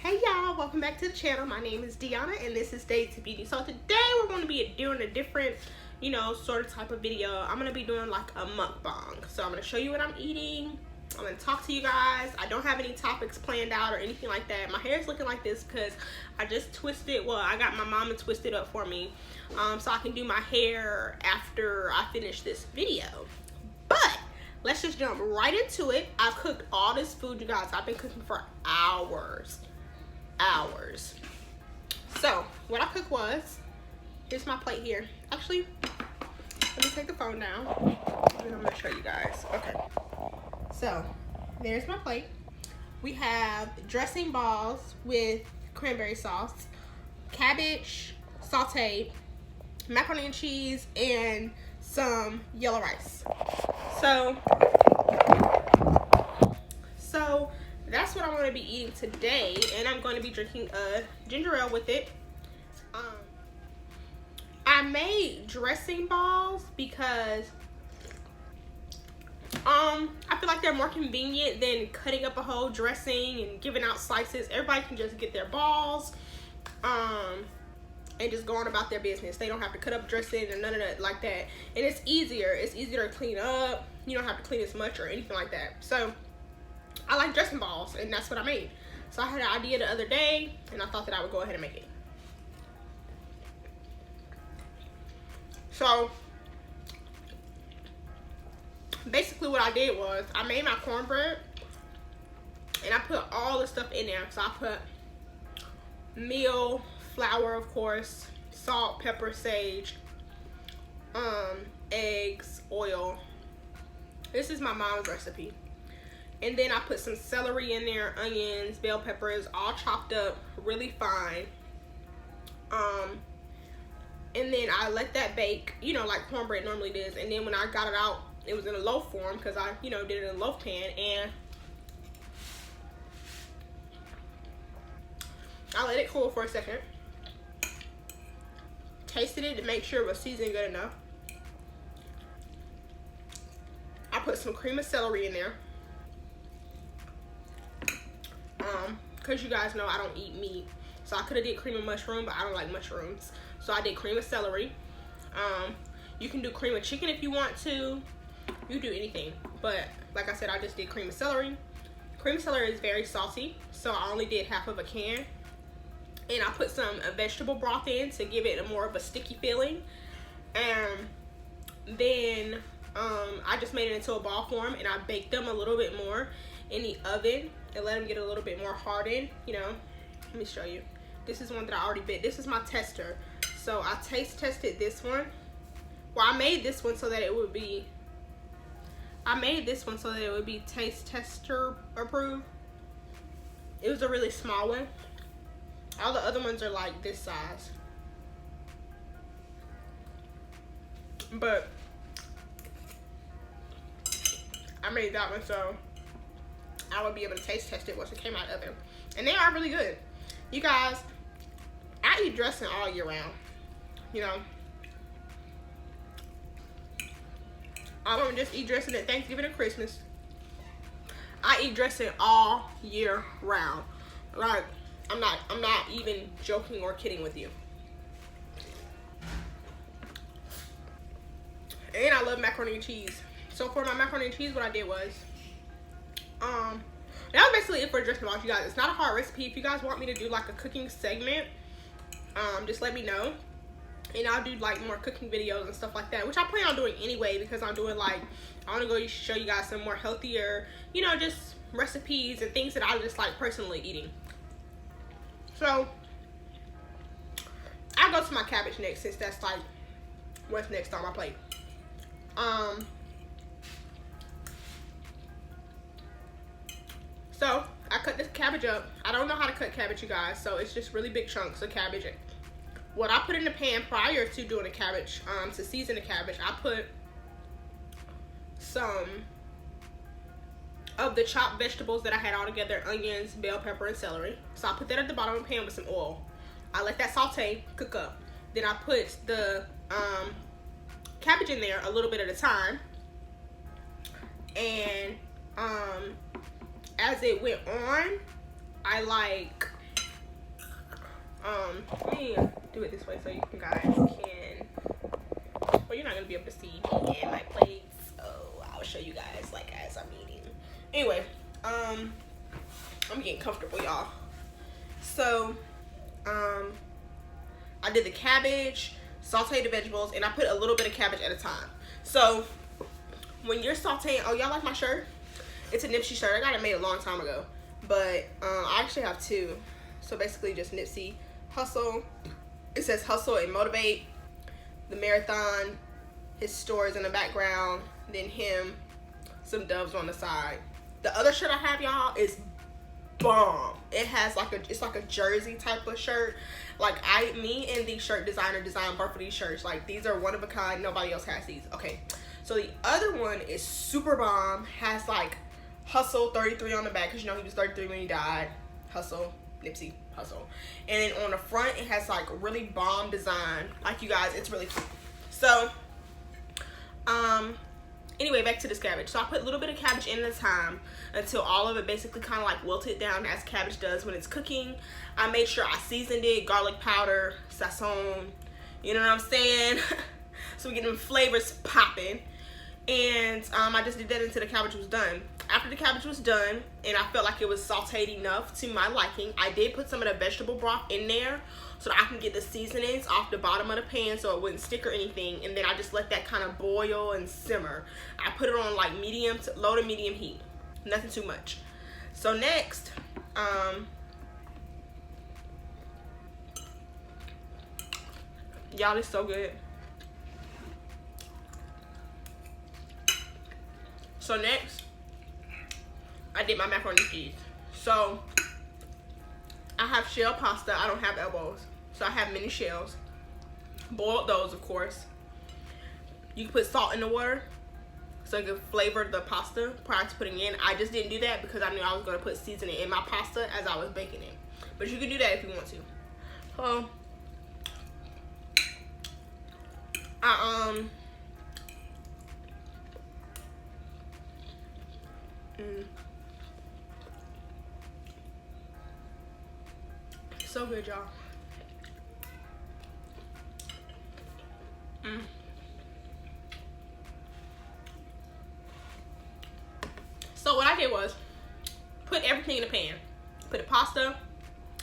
Hey y'all, welcome back to the channel. My name is Deanna and this is Beautii. So today we're going to be doing a different, sort of type of video. I'm going to be doing like a mukbang. So I'm going to show you what I'm eating. I'm going to talk to you guys. I don't have any topics planned out or anything like that. My hair is looking like this because I just twisted, I got my mama to twist it up for me. So I can do my hair after I finish this video. But let's just jump right into it. I've cooked all this food, you guys. I've been cooking for hours. So what I cooked was, here's my plate here. Actually, let me take the phone down and I'm gonna show you guys. Okay, so there's my plate. We have dressing balls with cranberry sauce, cabbage sauteed, macaroni and cheese, and some yellow rice. So that's what I'm going to be eating today, and I'm going to be drinking a ginger ale with it. I made dressing balls because I feel like they're more convenient than cutting up a whole dressing and giving out slices. Everybody can just get their balls and just go on about their business. They don't have to cut up dressing and none of that like that. And it's easier to clean up. You don't have to clean as much or anything like that. So I like dressing balls, and that's what I made. So I had an idea the other day, and I thought that I would go ahead and make it. So basically what I did was I made my cornbread, and I put all the stuff in there. So I put meal, flour, of course, salt, pepper, sage, eggs, oil. This is my mom's recipe. And then I put some celery in there, onions, bell peppers, all chopped up really fine. And then I let that bake, like cornbread normally does. And then when I got it out, it was in a loaf form because I, did it in a loaf pan. And I let it cool for a second. Tasted it to make sure it was seasoned good enough. I put some cream of celery in there. Because you guys know I don't eat meat. So I could have did cream of mushroom, but I don't like mushrooms. So I did cream of celery. You can do cream of chicken if you want to. You do anything. But like I said, I just did cream of celery. Cream of celery is very salty, so I only did half of a can. And I put some vegetable broth in to give it more of a sticky feeling. And then I just made it into a ball form, and I baked them a little bit more in the oven and let them get a little bit more hardened. Let me show you. This is one that I already baked. This is my tester. So I taste tested this one. Well, I made this one so that it would be taste tester approved. It was a really small one. All the other ones are like this size. But I made that one so I would be able to taste test it once it came out of the oven. And they are really good. You guys, I eat dressing all year round. I don't just eat dressing at Thanksgiving and Christmas. I eat dressing all year round. Like, I'm not even joking or kidding with you. And I love macaroni and cheese. So for my macaroni and cheese, what I did was, that was basically it for dressing balls, you guys. It's not a hard recipe. If you guys want me to do like a cooking segment, just let me know. And I'll do like more cooking videos and stuff like that, which I plan on doing anyway, because I'm doing like, I want to go show you guys some more healthier, just recipes and things that I just like personally eating. So I'll go to my cabbage next, since that's like what's next on my plate. So I cut this cabbage up. I don't know how to cut cabbage, you guys, so it's just really big chunks of cabbage. What I put in the pan prior to doing the cabbage, to season the cabbage, I put some of the chopped vegetables that I had all together, onions, bell pepper, and celery. So I put that at the bottom of the pan with some oil. I let that saute, cook up. Then I put the cabbage in there a little bit at a time. And as it went on, I like Let me do it this way so you guys can, well, you're not gonna be able to see me and my plates. Oh, I'll show you guys like as I'm eating. Anyway, I'm getting comfortable, y'all. So, I did the cabbage, sauteed the vegetables, and I put a little bit of cabbage at a time. So, when you're sauteing, oh, y'all like my shirt? It's a Nipsey shirt. I got it made a long time ago, but I actually have two. So basically just Nipsey, hustle. It says hustle and motivate. The marathon, his stories in the background, then him, some doves on the side. The other shirt I have, y'all, is bomb. It has like it's like a jersey type of shirt. Like me and the shirt designer designed both of these shirts. Like these are one of a kind. Nobody else has these. Okay, so the other one is super bomb. Has like hustle 33 on the back because you know he was 33 when he died. Hustle, Nipsey, hustle. And then on the front it has like really bomb design. Like you guys, it's really cute. So anyway, back to this cabbage. So I put a little bit of cabbage in at a time until all of it basically kind of like wilted down as cabbage does when it's cooking. I made sure I seasoned it, garlic powder, sazon, you know what I'm saying? So we get them flavors popping. And I just did that until the cabbage was done. After the cabbage was done and I felt like it was sauteed enough to my liking, I did put some of the vegetable broth in there so that I can get the seasonings off the bottom of the pan so it wouldn't stick or anything. And then I just let that kind of boil and simmer. I put it on like medium to low to medium heat, nothing too much. So next, y'all, it's so good. So next, I did my macaroni and cheese. So I have shell pasta. I don't have elbows, so I have mini shells. Boiled those, of course. You can put salt in the water so it can flavor the pasta prior to putting it in. I just didn't do that because I knew I was going to put seasoning in my pasta as I was baking it. But you can do that if you want to. So so good, y'all. So what I did was put everything in the pan. Put the pasta,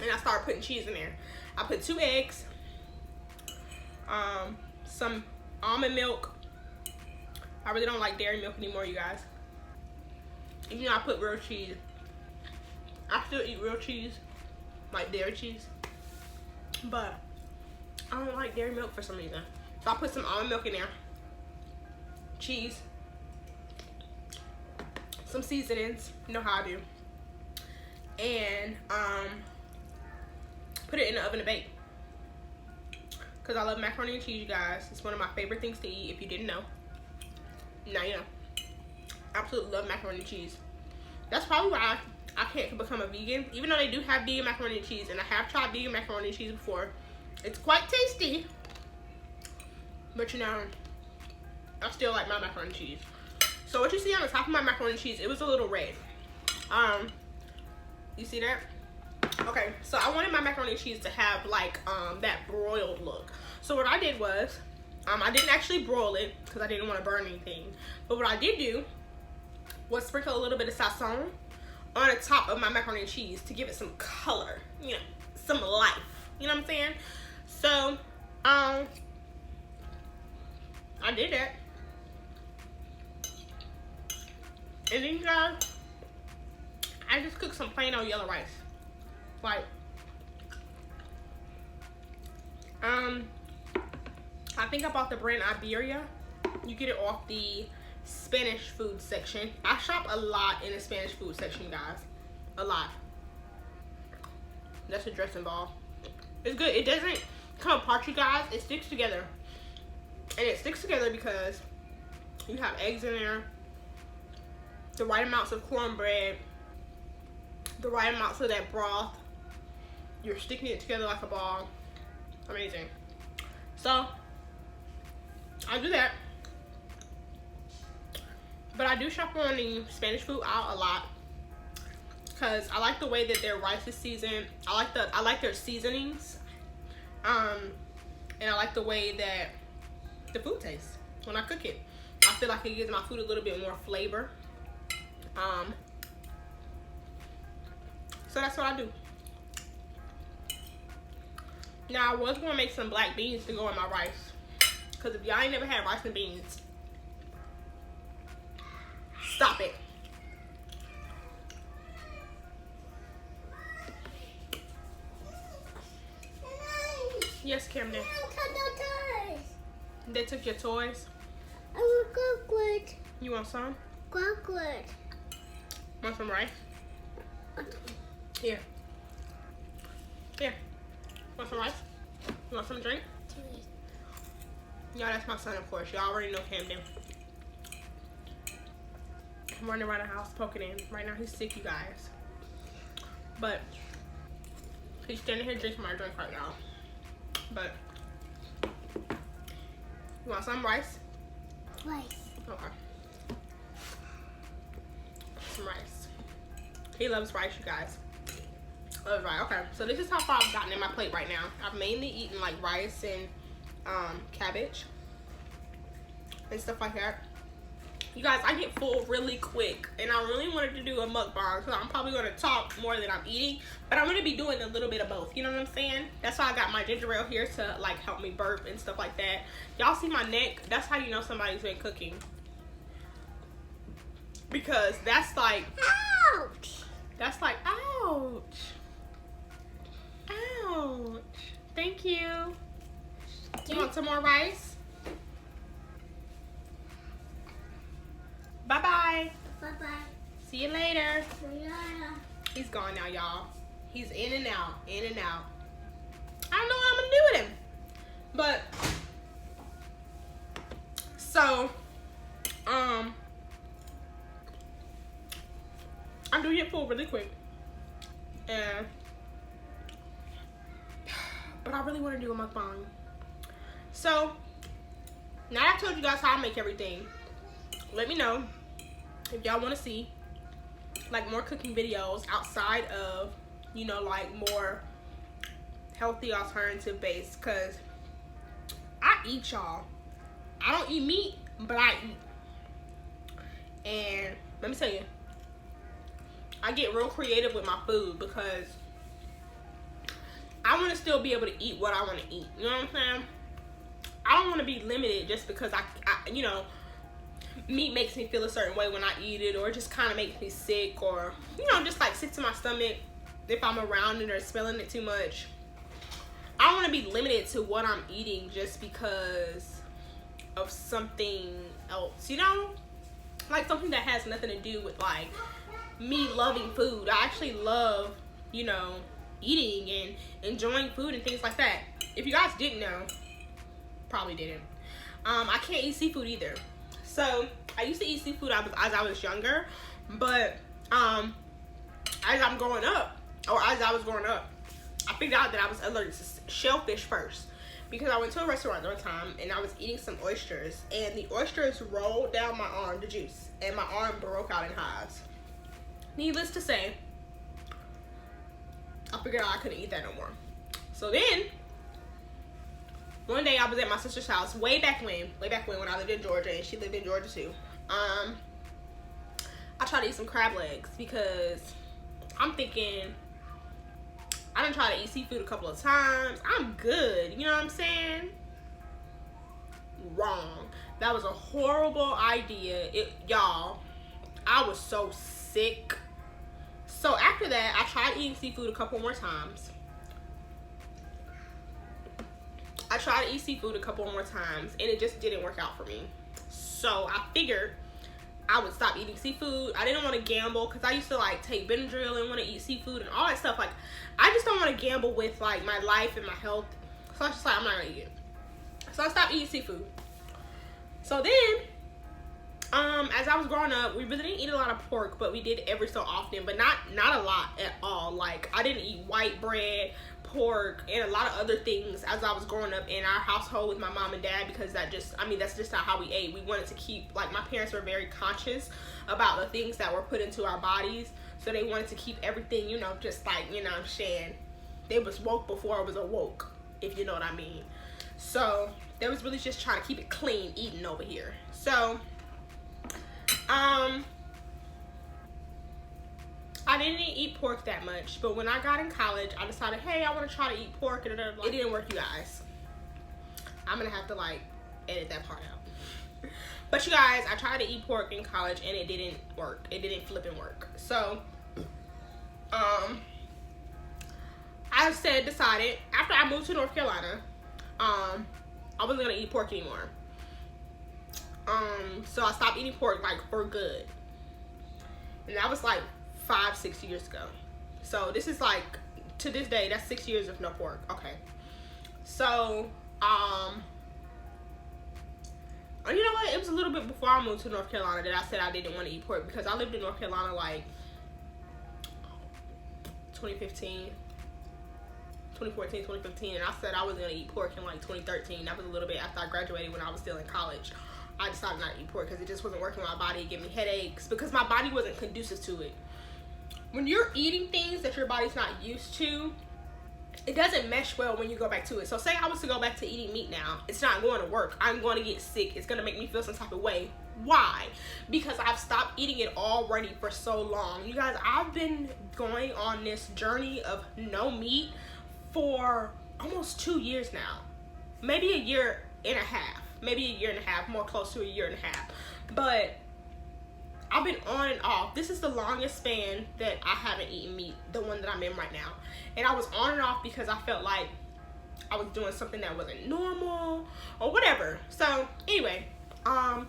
and I started putting cheese in there. I put 2 eggs, some almond milk. I really don't like dairy milk anymore, you guys. Even though I put real cheese, I still eat real cheese, like dairy cheese, but I don't like dairy milk for some reason. So I put some almond milk in there, cheese, some seasonings, you know how I do, and put it in the oven to bake. Because I love macaroni and cheese, you guys. It's one of my favorite things to eat. If you didn't know, now you know. Absolutely love macaroni and cheese. That's probably why I can't become a vegan, even though they do have vegan macaroni and cheese, and I have tried vegan macaroni and cheese before. It's quite tasty, but you know, I still like my macaroni and cheese. So what you see on the top of my macaroni and cheese, it was a little red. You see that? Okay, so I wanted my macaroni and cheese to have like that broiled look. So what I did was, I didn't actually broil it because I didn't want to burn anything. But what I did do was sprinkle a little bit of sazon on the top of my macaroni and cheese to give it some color, you know, some life. You know what I'm saying? So, I did that. And then, guys, I just cooked some plain old yellow rice. Like, I think I bought the brand Iberia. You get it off the Spanish food section. I shop a lot in the Spanish food section, guys. A lot. That's a dressing ball. It's good. It doesn't come apart, you guys. It sticks together. And it sticks together because you have eggs in there, the right amounts of cornbread, the right amounts of that broth. You're sticking it together like a ball. Amazing. So I do that. But I do shop on the Spanish food aisle a lot because I like the way that their rice is seasoned. I like their seasonings, And I like the way that the food tastes when I cook it. I feel like it gives my food a little bit more flavor. So that's what I do. Now I was gonna make some black beans to go in my rice, cause if y'all ain't never had rice and beans, stop it. Yes, Camden. They took your toys. I want chocolate. You want some? Chocolate. Want some rice? Here. Here. Want some rice? You want some drink? Yeah, that's my son, of course. Y'all already know Camden. I'm running around the house poking in. Right now he's sick, you guys. But he's standing here drinking my drink right now. But you want some rice? Rice. Okay. Some rice. He loves rice, you guys. Loves rice. Okay, so this is how far I've gotten in my plate right now. I've mainly eaten like rice and cabbage and stuff like that. You guys, I get full really quick, and I really wanted to do a mukbang, so I'm probably going to talk more than I'm eating, but I'm going to be doing a little bit of both, you know what I'm saying? That's why I got my ginger ale here to like help me burp and stuff like that. Y'all see my neck? That's how you know somebody's been cooking, because that's like, Ouch. that's like, ouch, ouch. Thank you. You want some more rice? Bye-bye. Bye-bye. See you later. Yeah. He's gone now, y'all. He's in and out, in and out. I don't know what I'm gonna do with him. But, so, I do get full really quick. And, but I really want to do a mukbang. So, now that I've told you guys how I make everything, let me know if y'all want to see like more cooking videos outside of, you know, like more healthy alternative based, because I eat, y'all. I don't eat meat, but I eat. And let me tell you, I get real creative with my food because I want to still be able to eat what I want to eat. You know what I'm saying? I don't want to be limited just because I you know, meat makes me feel a certain way when I eat it, or it just kind of makes me sick, or, you know, just like sick to my stomach if I'm around it or smelling it too much. I don't want to be limited to what I'm eating just because of something else, you know? Like something that has nothing to do with like me loving food. I actually love, you know, eating and enjoying food and things like that. If you guys didn't know, probably didn't. I can't eat seafood either. So I used to eat seafood as I was younger, but as I'm growing up, or as I was growing up, I figured out that I was allergic to shellfish first, because I went to a restaurant one time and I was eating some oysters, and the oysters rolled down my arm, the juice, and my arm broke out in hives. Needless to say, I figured out I couldn't eat that no more. So then, one day I was at my sister's house way back when I lived in Georgia, and she lived in Georgia too. I tried to eat some crab legs because I'm thinking, I done tried to eat seafood a couple of times. I'm good, you know what I'm saying? Wrong. That was a horrible idea. Y'all, I was so sick. So after that, I tried eating seafood a couple more times. And it just didn't work out for me. So I figured I would stop eating seafood. I didn't want to gamble, because I used to like take Benadryl and want to eat seafood and all that stuff. Like, I just don't want to gamble with like my life and my health. So I was just like, I'm not gonna eat it. So I stopped eating seafood. So then, as I was growing up, we really didn't eat a lot of pork, but we did every so often, but not a lot at all. Like, I didn't eat white bread, pork, and a lot of other things as I was growing up in our household with my mom and dad, because that's just not how we ate. We wanted to keep, like, my parents were very conscious about the things that were put into our bodies, so they wanted to keep everything, you know, just like, you know what I'm saying, they was woke before it was awoke. if you know what I mean. So they was really just trying to keep it clean eating over here. So I didn't eat pork that much, but when I got in college, I decided, hey, I want to try to eat pork. And it didn't work, you guys. I'm gonna have to like edit that part out. But you guys, I tried to eat pork in college and it didn't work. It didn't flipping work. So I decided after I moved to North Carolina, I wasn't gonna eat pork anymore. So I stopped eating pork like for good, and that was like 5-6 years ago. So this is like, to this day, that's 6 years of no pork. Okay. So you know what? It was a little bit before I moved to North Carolina that I said I didn't want to eat pork, because I lived in North Carolina like 2014, 2015, and I said I was gonna eat pork in like 2013. That was a little bit after I graduated, when I was still in college. I decided not to eat pork because it just wasn't working with my body. It gave me headaches because my body wasn't conducive to it. When you're eating things that your body's not used to, it doesn't mesh well when you go back to it. So say I was to go back to eating meat now, it's not going to work. I'm going to get sick. It's going to make me feel some type of way. Why? Because I've stopped eating it already for so long. You guys, I've been going on this journey of no meat for almost 2 years now. Maybe a year and a half. Maybe a year and a half. More close to a year and a half. But I've been on and off. This is the longest span that I haven't eaten meat, the one that I'm in right now. And I was on and off because I felt like I was doing something that wasn't normal or whatever. So anyway, I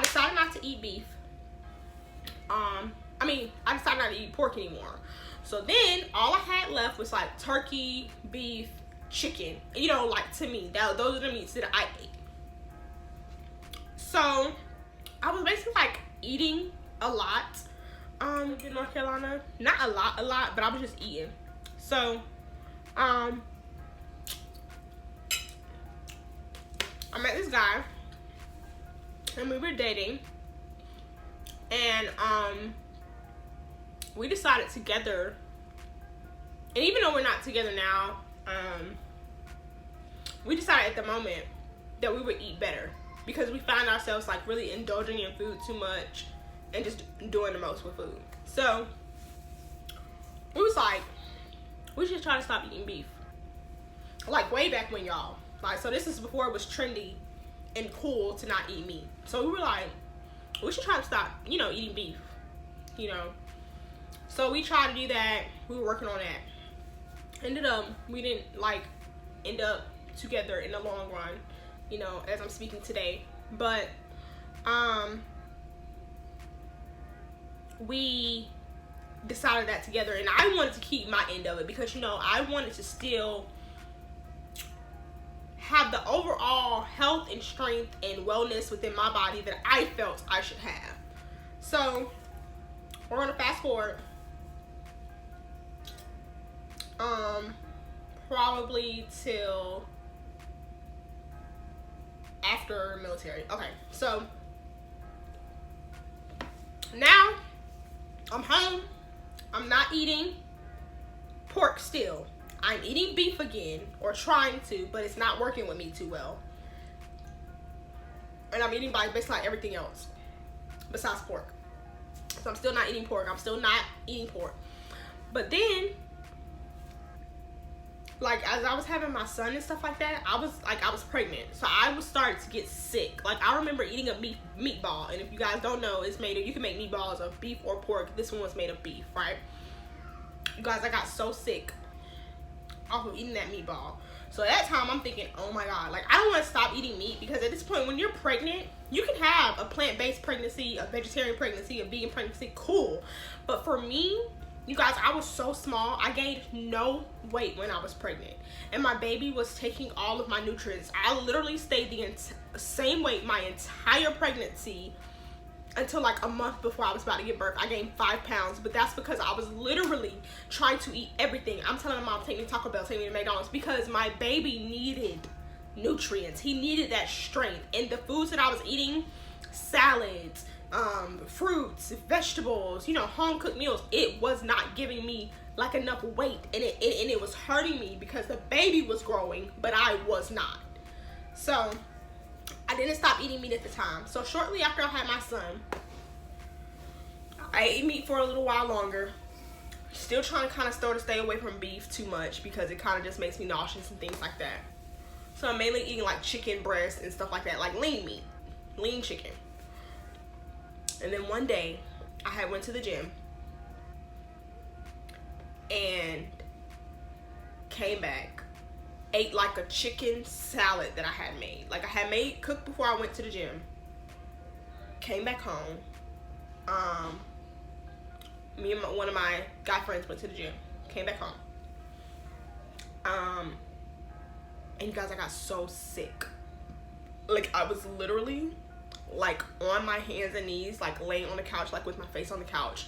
decided not to eat beef. I decided not to eat pork anymore. So then all I had left was like turkey, beef, chicken. You know, like, to me, those are the meats that I ate. So I was basically like eating a lot in North Carolina. Not a lot, but I was just eating. So I met this guy and we were dating, and we decided together, and even though we're not together now, we decided at the moment that we would eat better, because we found ourselves like really indulging in food too much and just doing the most with food. So it was like, we should try to stop eating beef. Like way back when, y'all. Like, so this is before it was trendy and cool to not eat meat. So we were like, we should try to stop, eating beef, So we tried to do that. We were working on that. We didn't like end up together in the long run, as I'm speaking today. But we decided that together, and I wanted to keep my end of it because I wanted to still have the overall health and strength and wellness within my body that I felt I should have. So we're gonna fast forward probably till after military. Okay, so now I'm home. I'm not eating pork still. I'm eating beef again, or trying to, but it's not working with me too well. And I'm eating basically like everything else besides pork. So I'm still not eating pork. But then, like, as I was having my son and stuff like that, I was pregnant. So I was starting to get sick. Like, I remember eating a meatball. And if you guys don't know, you can make meatballs of beef or pork. This one was made of beef, right? You guys, I got so sick off of eating that meatball. So at that time, I'm thinking, oh my God, like, I don't want to stop eating meat, because at this point, when you're pregnant, you can have a plant-based pregnancy, a vegetarian pregnancy, a vegan pregnancy, cool. But for me, you guys, I was so small. I gained no weight when I was pregnant, and my baby was taking all of my nutrients. I literally stayed the same weight my entire pregnancy until like a month before I was about to give birth. I gained 5 pounds, but that's because I was literally trying to eat everything. I'm telling my mom, take me to Taco Bell, take me to McDonald's, because my baby needed nutrients. He needed that strength. And the foods that I was eating, salads, fruits, vegetables, home cooked meals, it was not giving me like enough weight, and it was hurting me because the baby was growing, but I was not. So I didn't stop eating meat at the time. So shortly after I had my son, I ate meat for a little while longer. Still trying to kind of stay away from beef too much because it kind of just makes me nauseous and things like that. So I'm mainly eating like chicken breast and stuff like that, like lean meat, lean chicken. And then one day I had went to the gym and came back, ate like a chicken salad that I had made. Like I had cooked before I went to the gym. Came back home. Me and one of my guy friends went to the gym. Came back home. And you guys, I got so sick. Like I was literally like on my hands and knees, like laying on the couch, like with my face on the couch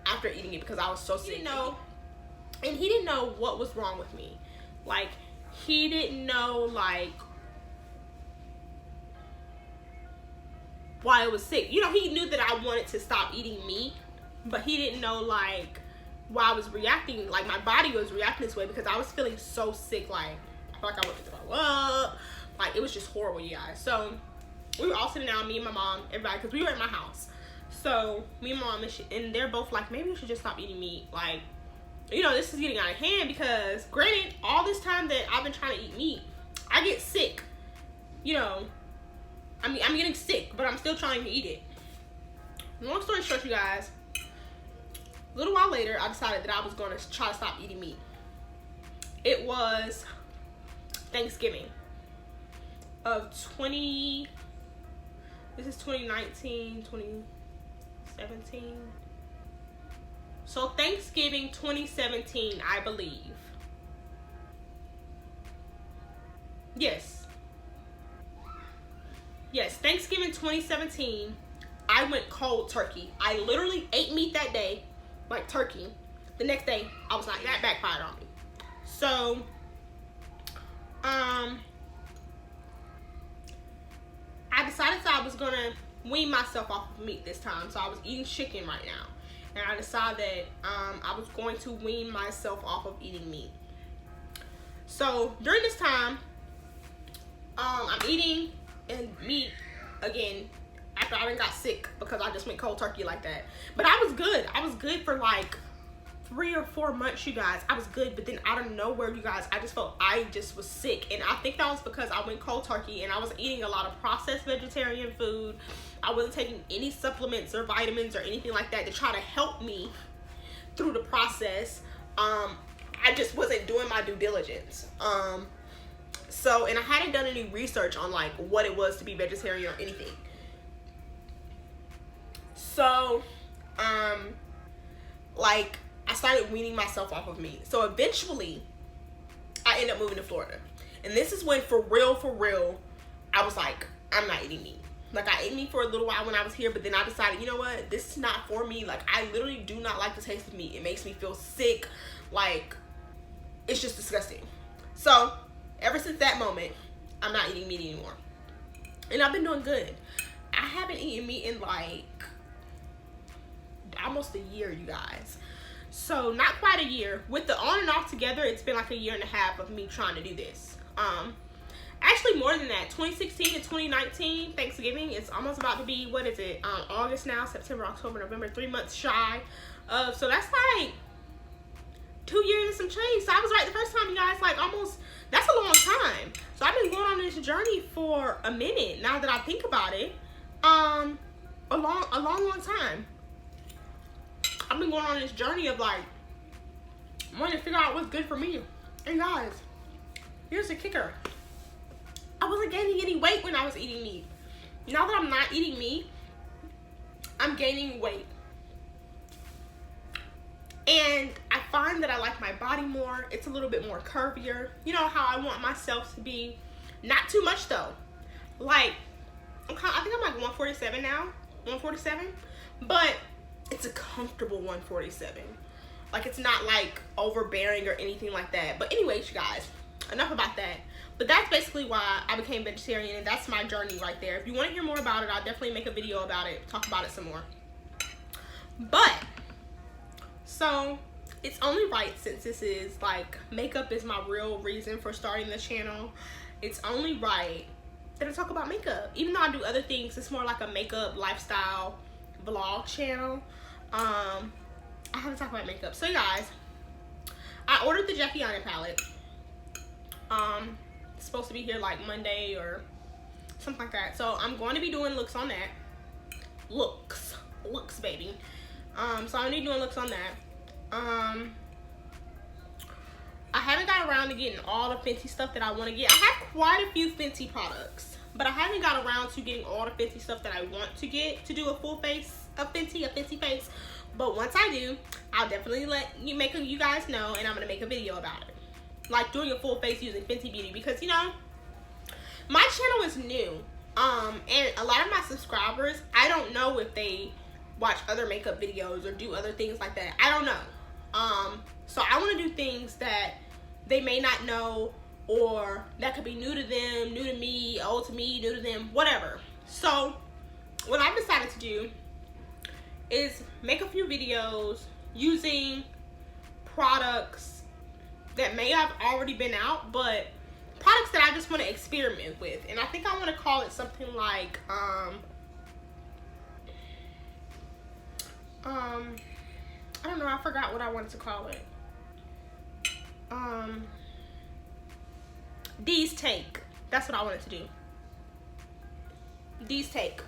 after eating it because I was so sick. He didn't know what was wrong with me. Like he didn't know like why I was sick. You know, he knew that I wanted to stop eating meat, but he didn't know like why I was reacting, like my body was reacting this way because I was feeling so sick. Like I felt like I wanted to throw up. Like it was just horrible, you guys. So we were all sitting down, me and my mom, everybody, because we were at my house. So me and my mom and they're both like, maybe we should just stop eating meat. Like, you know, this is getting out of hand because granted, all this time that I've been trying to eat meat, I get sick. You know, I mean, I'm getting sick, but I'm still trying to eat it. Long story short, you guys, a little while later, I decided that I was going to try to stop eating meat. It was Thanksgiving of this is 2019, 2017. So Thanksgiving 2017, I believe. Yes, Thanksgiving 2017, I went cold turkey. I literally ate meat that day, like turkey. The next day, I was like, that backfired on me. So, I decided that I was gonna wean myself off of meat this time. So I was eating chicken right now. And I decided that I was going to wean myself off of eating meat. So during this time, I'm eating meat again after I got sick because I just went cold turkey like that. But I was good. I was good for like 3 or 4 months, you guys. I was good, but then out of nowhere, you guys, I just was sick. And I think that was because I went cold turkey and I was eating a lot of processed vegetarian food. I wasn't taking any supplements or vitamins or anything like that to try to help me through the process. I just wasn't doing my due diligence. So, and I hadn't done any research on like what it was to be vegetarian or anything. So, like, I started weaning myself off of meat. So eventually, I ended up moving to Florida. And this is when, for real, I was like, I'm not eating meat. Like, I ate meat for a little while when I was here, but then I decided, you know what? This is not for me. Like, I literally do not like the taste of meat. It makes me feel sick. Like, it's just disgusting. So, ever since that moment, I'm not eating meat anymore. And I've been doing good. I haven't eaten meat in, like, almost a year, you guys. So not quite a year. With the on and off together, it's been like a year and a half of me trying to do this. Actually more than that. 2016 to 2019 Thanksgiving, it's almost about to be, what is it, August now, September, October, November, 3 months shy of, so that's like 2 years and some change. So I was right the first time, you guys, like almost, that's a long time. So I've been going on this journey for a minute now that I think about it. A long time. I've been going on this journey of like wanting to figure out what's good for me. And guys, here's the kicker. I wasn't gaining any weight when I was eating meat. Now that I'm not eating meat, I'm gaining weight. And I find that I like my body more. It's a little bit more curvier. You know how I want myself to be. Not too much though. Like, I think I'm like 147 now. 147. But it's a comfortable 147. Like, it's not like overbearing or anything like that. But anyways, you guys, enough about that. But that's basically why I became vegetarian, and that's my journey right there. If you want to hear more about it, I'll definitely make a video about it, talk about it some more. But so it's only right, since this is like makeup is my real reason for starting the channel. It's only right that I talk about makeup. Even though I do other things, it's more like a makeup lifestyle vlog channel. I have to talk about makeup. So you guys, I ordered the Jackie Aina palette. It's supposed to be here like Monday or something like that. So I'm going to be doing looks on that. Looks baby. So I'm gonna be doing looks on that. I haven't got around to getting all the Fenty stuff that I want to get. I have quite a few Fenty products, but I haven't got around to getting all the Fenty stuff that I want to get to do a full face of Fenty, a Fenty face. But once I do, I'll definitely let you guys know, and I'm gonna make a video about it, like doing a full face using Fenty Beauty, because you know my channel is new, and a lot of my subscribers, I don't know if they watch other makeup videos or do other things like that. I don't know. So I want to do things that they may not know, or that could be new to them, new to me, old to me, new to them, whatever. So what I've decided to do is make a few videos using products that may have already been out, but products that I just want to experiment with. And I think I want to call it something like I don't know, I forgot what I wanted to call it. D's Take. That's what I wanted to do. D's Take.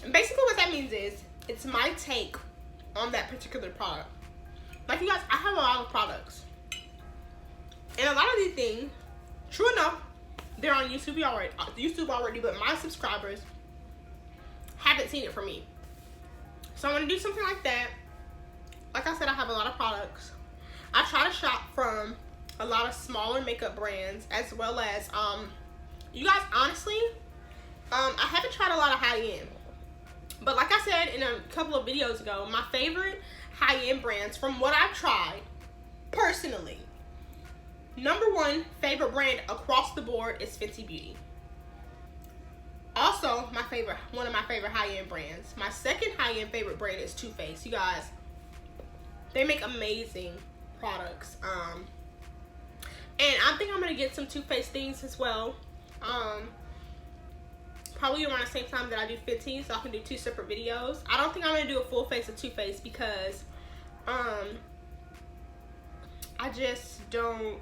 And basically what that means is, it's my take on that particular product. Like you guys, I have a lot of products. And a lot of these things, true enough, they're on YouTube already, but my subscribers haven't seen it from me. So I'm gonna do something like that. Like I said, I have a lot of products. I try to shop from a lot of smaller makeup brands, as well as you guys, honestly, I haven't tried a lot of high-end, but like I said in a couple of videos ago, my favorite high-end brands from what I've tried personally, #1 favorite brand across the board is Fenty Beauty. Also, one of my favorite high-end brands. My second high-end favorite brand is Too Faced. You guys, they make amazing products. And I think I'm gonna get some Too Faced things as well. Probably around the same time that I do Fenty, so I can do 2 separate videos. I don't think I'm gonna do a full face of Too Faced because I just don't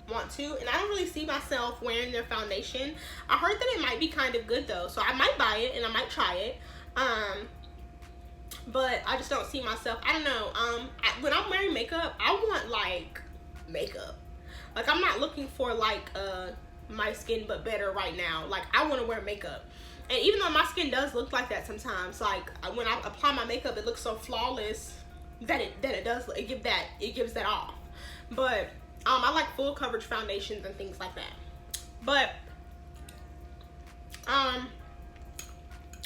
want to, and I don't really see myself wearing their foundation. I heard that it might be kind of good though, so I might buy it and I might try it. But I just don't see myself. I don't know. When I'm wearing makeup, I want like makeup. Like I'm not looking for like my skin but better right now. Like I want to wear makeup. And even though my skin does look like that sometimes, like when I apply my makeup, it looks so flawless that it gives that off. But I like full coverage foundations and things like that. But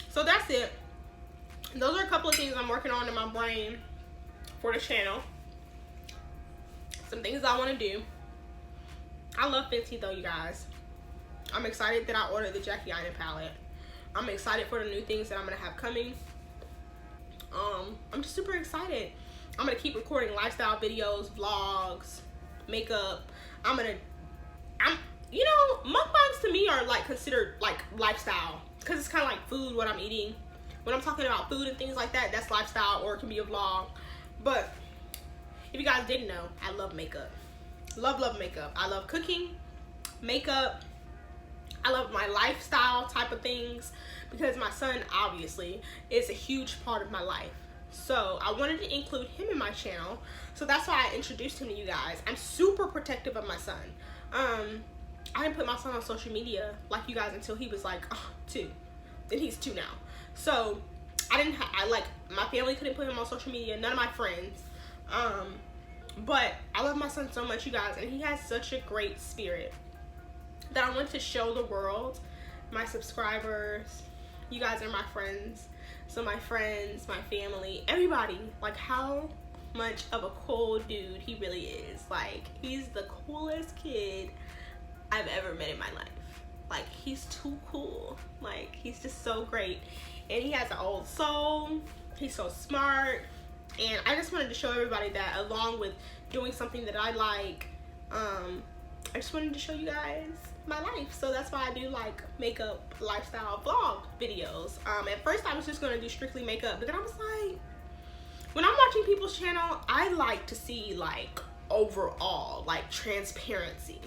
so that's it. Those are a couple of things I'm working on in my brain for the channel. Some things I want to do. I love Fenty though, you guys. I'm excited that I ordered the Jackie Aina palette. I'm excited for the new things that I'm gonna have coming. I'm just super excited. I'm gonna keep recording lifestyle videos, vlogs, makeup. You know, mukbangs to me are like considered like lifestyle, because it's kind of like food, what I'm eating. When I'm talking about food and things like that, that's lifestyle, or it can be a vlog. But if you guys didn't know, I love makeup. Love makeup. I love cooking, makeup. I love my lifestyle type of things, because my son obviously is a huge part of my life. So I wanted to include him in my channel. So that's why I introduced him to you guys. I'm super protective of my son. I didn't put my son on social media like you guys until he was like 2. Then he's 2 now. So my family couldn't put him on social media, none of my friends. But I love my son so much, you guys, and he has such a great spirit that I want to show the world, my subscribers, you guys are my friends. So my friends, my family, everybody, like how much of a cool dude he really is. Like he's the coolest kid I've ever met in my life. Like he's too cool. Like he's just so great. And he has an old soul. He's so smart. And I just wanted to show everybody that, along with doing something that I like, I just wanted to show you guys my life. So that's why I do like makeup lifestyle vlog videos. At first I was just gonna do strictly makeup, but then I was like, when I'm watching people's channel, I like to see like overall like transparency,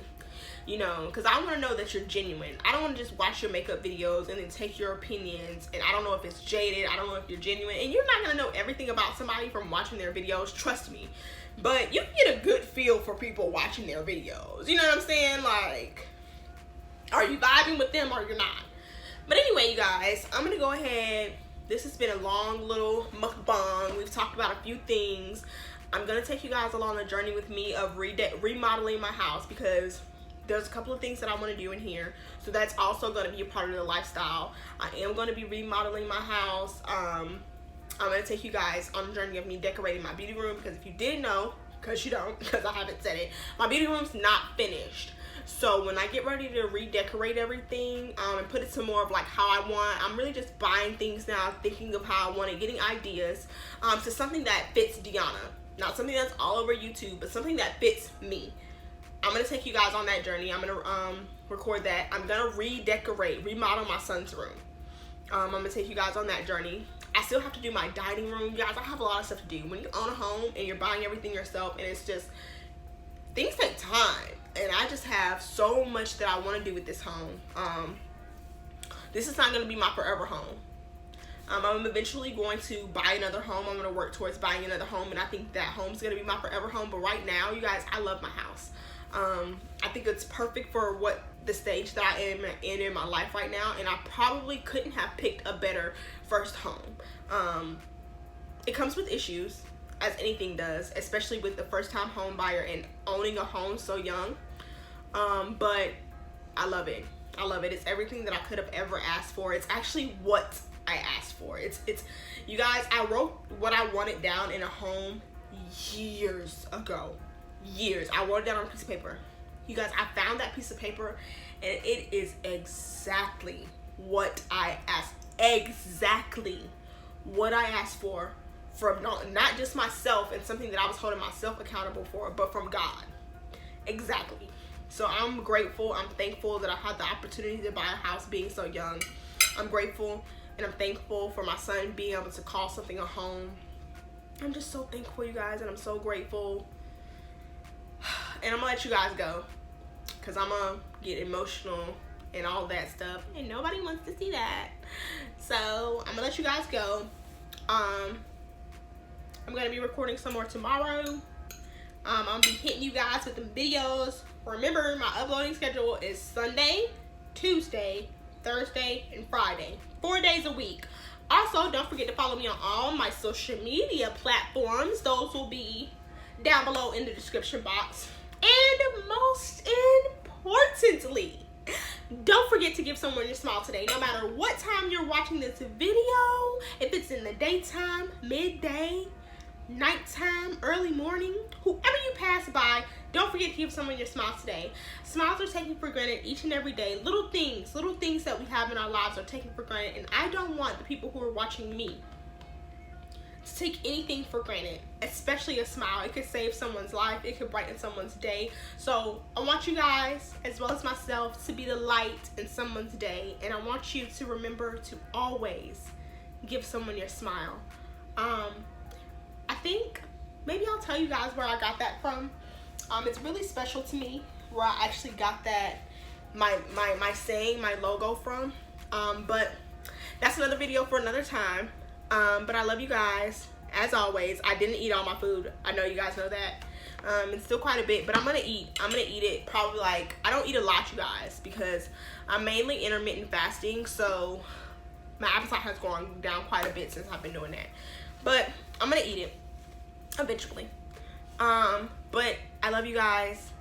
you know, because I want to know that you're genuine. I don't want to just watch your makeup videos and then take your opinions, and I don't know if it's jaded, I don't know if you're genuine, and you're not gonna know everything about somebody from watching their videos, trust me. But you get a good feel for people watching their videos, you know what I'm saying? Like, are you vibing with them or you're not? But anyway, you guys, I'm gonna go ahead. This has been a long little mukbang. We've talked about a few things. I'm gonna take you guys along a journey with me of remodeling my house, because there's a couple of things that I want to do in here. So that's also going to be a part of the lifestyle. I am going to be remodeling my house. I'm going to take you guys on a journey of me decorating my beauty room, because if you didn't know, because you don't, because I haven't said it, my beauty room's not finished. So when I get ready to redecorate everything and put it to more of like how I want, I'm really just buying things now, thinking of how I want it, getting ideas to something that fits Deanna. Not something that's all over YouTube, but something that fits me. I'm gonna take you guys on that journey. I'm gonna record that. I'm gonna remodel my son's room. I'm gonna take you guys on that journey. I still have to do my dining room. Guys, I have a lot of stuff to do. When you own a home and you're buying everything yourself, and it's just, things take time. And I just have so much that I want to do with this home. This is not gonna be my forever home. I'm eventually going to buy another home. I'm gonna work towards buying another home, and I think that home's gonna be my forever home. But right now, you guys, I love my house. I think it's perfect for what the stage that I am in my life right now, and I probably couldn't have picked a better first home. It comes with issues, as anything does, especially with the first-time home buyer and owning a home so young. But I love it. I love it. It's everything that I could have ever asked for. It's actually what I asked for. It's you guys, I wrote what I wanted down in a home years ago. I wrote it down on a piece of paper. You guys, I found that piece of paper, and it is exactly what I asked. Exactly what I asked for, from not just myself and something that I was holding myself accountable for, but from God. Exactly. So I'm grateful. I'm thankful that I had the opportunity to buy a house being so young. I'm grateful and I'm thankful for my son being able to call something a home. I'm just so thankful, you guys, and I'm so grateful. And I'm gonna let you guys go, because I'm gonna get emotional and all that stuff, and nobody wants to see that. So I'm gonna let you guys go. I'm gonna be recording some more tomorrow. I'm gonna be hitting you guys with the videos. Remember, my uploading schedule is Sunday, Tuesday, Thursday, and Friday. 4 days a week. Also, don't forget to follow me on all my social media platforms. Those will be down below in the description box. And most importantly, don't forget to give someone your smile today. No matter what time you're watching this video, if it's in the daytime, midday, nighttime, early morning, whoever you pass by, don't forget to give someone your smile today. Smiles are taken for granted each and every day. Little things that we have in our lives are taken for granted, and I don't want the people who are watching me to take anything for granted, especially a smile. It could save someone's life. It could brighten someone's day. So I want you guys, as well as myself, to be the light in someone's day, and I want you to remember to always give someone your smile. I think maybe I'll tell you guys where I got that from. It's really special to me where I actually got that, my saying, my logo from. But that's another video for another time. But I love you guys. As always, I didn't eat all my food. I know you guys know that. It's still quite a bit, but I'm gonna eat it probably, like, I don't eat a lot, you guys, because I'm mainly intermittent fasting, so my appetite has gone down quite a bit since I've been doing that. But I'm gonna eat it eventually. But I love you guys.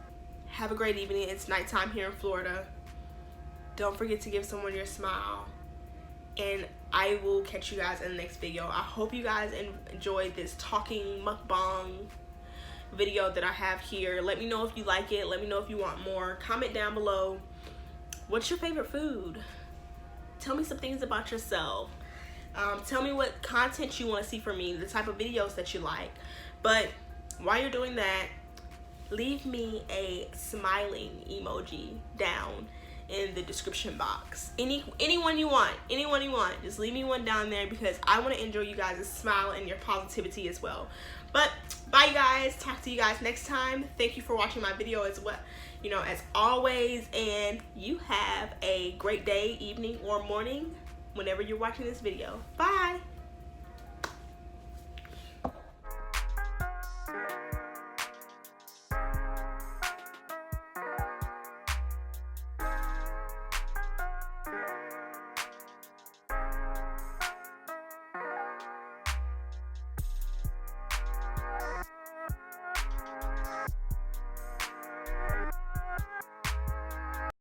Have a great evening. It's nighttime here in Florida. Don't forget to give someone your smile. And I will catch you guys in the next video. I hope you guys enjoyed this talking mukbang video that I have here. Let me know if you like it. Let me know if you want more. Comment down below. What's your favorite food? Tell me some things about yourself. Tell me what content you want to see from me, the type of videos that you like. But while you're doing that, leave me a smiling emoji down in the description box. Anyone you want, just leave me one down there, because I want to enjoy you guys' smile and your positivity as well. But bye, you guys. Talk to you guys next time. Thank you for watching my video as well, as always, and you have a great day, evening, or morning whenever you're watching this video. Bye.